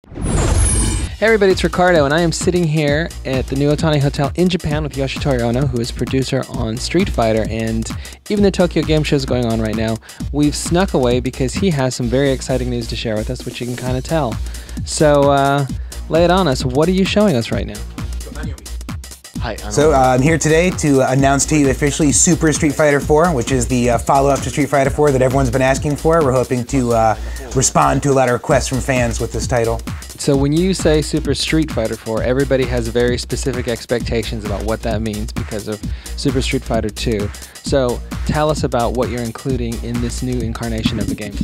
Hey everybody, it's Ricardo, and I am sitting here at the New Otani Hotel in Japan with Yoshinori Ono, who is producer on Street Fighter, and even the Tokyo Game Show is going on right now. We've snuck away because he has some very exciting news to share with us, which you can kind of tell. So, lay it on us. What are you showing us right now? So I'm here today to announce to you officially Super Street Fighter 4, which is the follow-up to Street Fighter 4 that everyone's been asking for. We're hoping to respond to a lot of requests from fans with this title. So when you say Super Street Fighter 4, everybody has very specific expectations about what that means because of Super Street Fighter 2. So tell us about what you're including in this new incarnation of the game.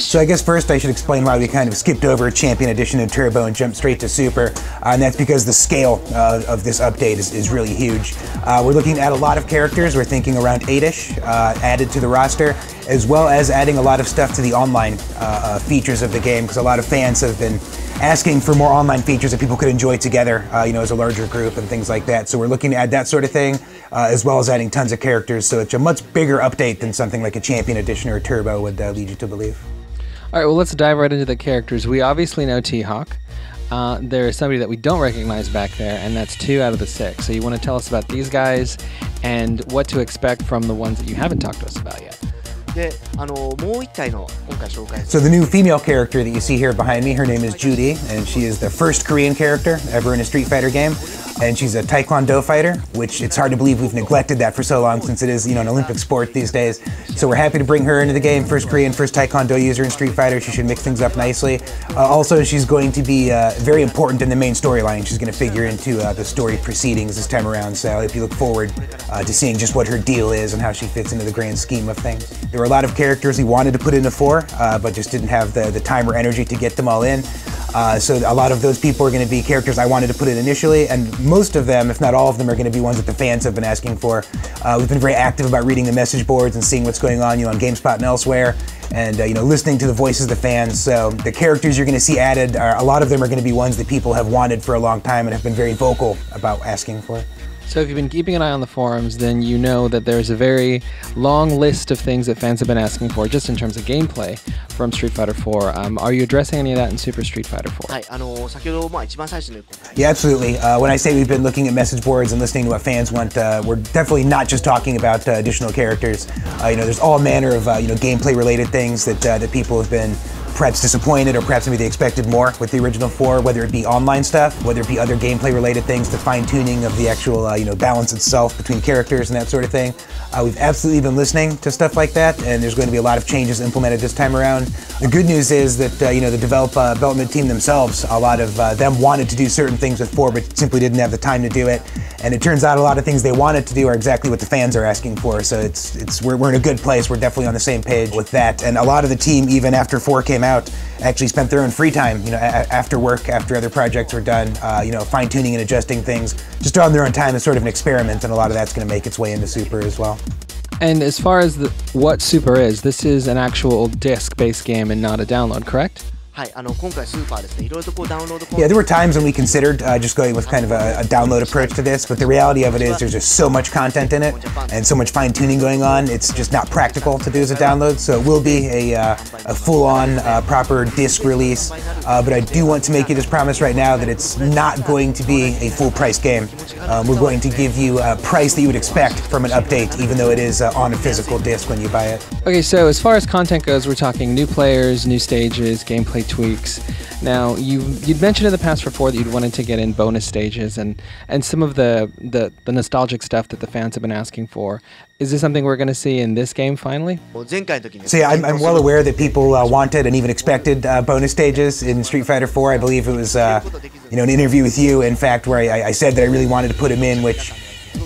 So I guess first I should explain why we kind of skipped over Champion Edition and Turbo and jumped straight to Super, and that's because the scale of this update is really huge. We're looking at a lot of characters. We're thinking around 8-ish added to the roster, as well as adding a lot of stuff to the online features of the game, because a lot of fans have been asking for more online features that people could enjoy together, as a larger group and things like that. So we're looking to add that sort of thing, as well as adding tons of characters. So it's a much bigger update than something like a Champion Edition or a Turbo would lead you to believe. All right, well, let's dive right into the characters. We obviously know T-Hawk. There is somebody that we don't recognize back there, and that's 2 out of the 6. So you want to tell us about these guys and what to expect from the ones that you haven't talked to us about yet. So the new female character that you see here behind me, her name is Judy, and she is the first Korean character ever in a Street Fighter game. And she's a Taekwondo fighter, which it's hard to believe we've neglected that for so long since it is, an Olympic sport these days. So we're happy to bring her into the game. First Korean, first Taekwondo user in Street Fighter. She should mix things up nicely. Also, she's going to be very important in the main storyline. She's going to figure into the story proceedings this time around. So if you look forward to seeing just what her deal is and how she fits into the grand scheme of things. There were a lot of characters we wanted to put into 4, but just didn't have the time or energy to get them all in. So a lot of those people are going to be characters I wanted to put in initially, and most of them, if not all of them, are going to be ones that the fans have been asking for. We've been very active about reading the message boards and seeing what's going on, on Gamespot and elsewhere, and listening to the voices of the fans. So the characters you're going to see added, a lot of them are going to be ones that people have wanted for a long time and have been very vocal about asking for. So if you've been keeping an eye on the forums, then you know that there's a very long list of things that fans have been asking for, just in terms of gameplay from Street Fighter 4. Are you addressing any of that in Super Street Fighter 4? Yeah, absolutely. When I say we've been looking at message boards and listening to what fans want, we're definitely not just talking about additional characters. There's all manner of gameplay-related things that people have been perhaps disappointed, or perhaps maybe they expected more with the original 4, whether it be online stuff, whether it be other gameplay-related things, the fine-tuning of the actual balance itself between characters and that sort of thing. We've absolutely been listening to stuff like that, and there's going to be a lot of changes implemented this time around. The good news is that the development team themselves, a lot of them wanted to do certain things with 4, but simply didn't have the time to do it. And it turns out a lot of things they wanted to do are exactly what the fans are asking for. So we're in a good place. We're definitely on the same page with that. And a lot of the team, even after 4 came out, actually spent their own free time, after work, after other projects were done, fine-tuning and adjusting things, just on their own time as sort of an experiment, and a lot of that's going to make its way into Super as well. And as far as what Super is, this is an actual disc-based game and not a download, correct? Yeah, there were times when we considered just going with kind of a download approach to this, but the reality of it is there's just so much content in it and so much fine-tuning going on, it's just not practical to do as a download, so it will be a full-on, proper disc release, but I do want to make you this promise right now that it's not going to be a full-price game. We're going to give you a price that you would expect from an update, even though it is on a physical disc when you buy it. Okay, so as far as content goes, we're talking new players, new stages, gameplay tweaks. Now, you'd mentioned in the past before that you'd wanted to get in bonus stages and some of the nostalgic stuff that the fans have been asking for. Is this something we're going to see in this game finally? So yeah, I'm well aware that people wanted and even expected bonus stages in Street Fighter 4. I believe it was an interview with you, in fact, where I said that I really wanted to put him in, which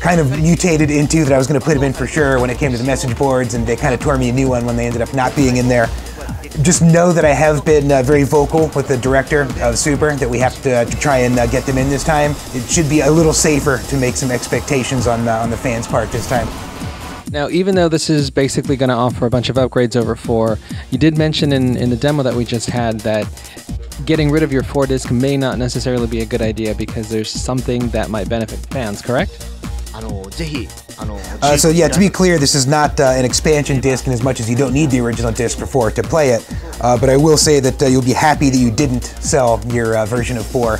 kind of mutated into that I was going to put him in for sure when it came to the message boards, and they kind of tore me a new one when they ended up not being in there. Just know that I have been very vocal with the director of Super that we have to try and get them in this time. It should be a little safer to make some expectations on the fans' part this time. Now, even though this is basically going to offer a bunch of upgrades over 4, you did mention in the demo that we just had that getting rid of your 4 disc may not necessarily be a good idea because there's something that might benefit fans, correct? So yeah, to be clear, this is not an expansion disc in as much as you don't need the original disc for 4 to play it. But I will say that you'll be happy that you didn't sell your version of 4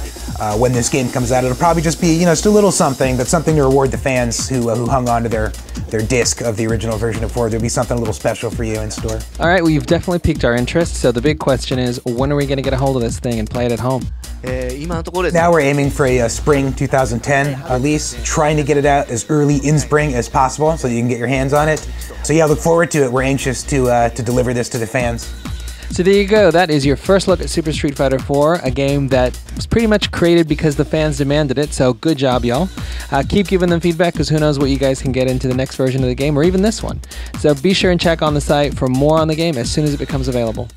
when this game comes out. It'll probably just be, just a little something, but something to reward the fans who hung on to their disc of the original version of 4. There'll be something a little special for you in store. All right, well, you've definitely piqued our interest. So the big question is, when are we going to get a hold of this thing and play it at home? Now we're aiming for a spring 2010 release, trying to get it out as early in spring as possible so you can get your hands on it. So yeah, look forward to it. We're anxious to deliver this to the fans. So there you go. That is your first look at Super Street Fighter 4, a game that was pretty much created because the fans demanded it. So good job, y'all. Keep giving them feedback, because who knows what you guys can get into the next version of the game, or even this one. So be sure and check on the site for more on the game as soon as it becomes available.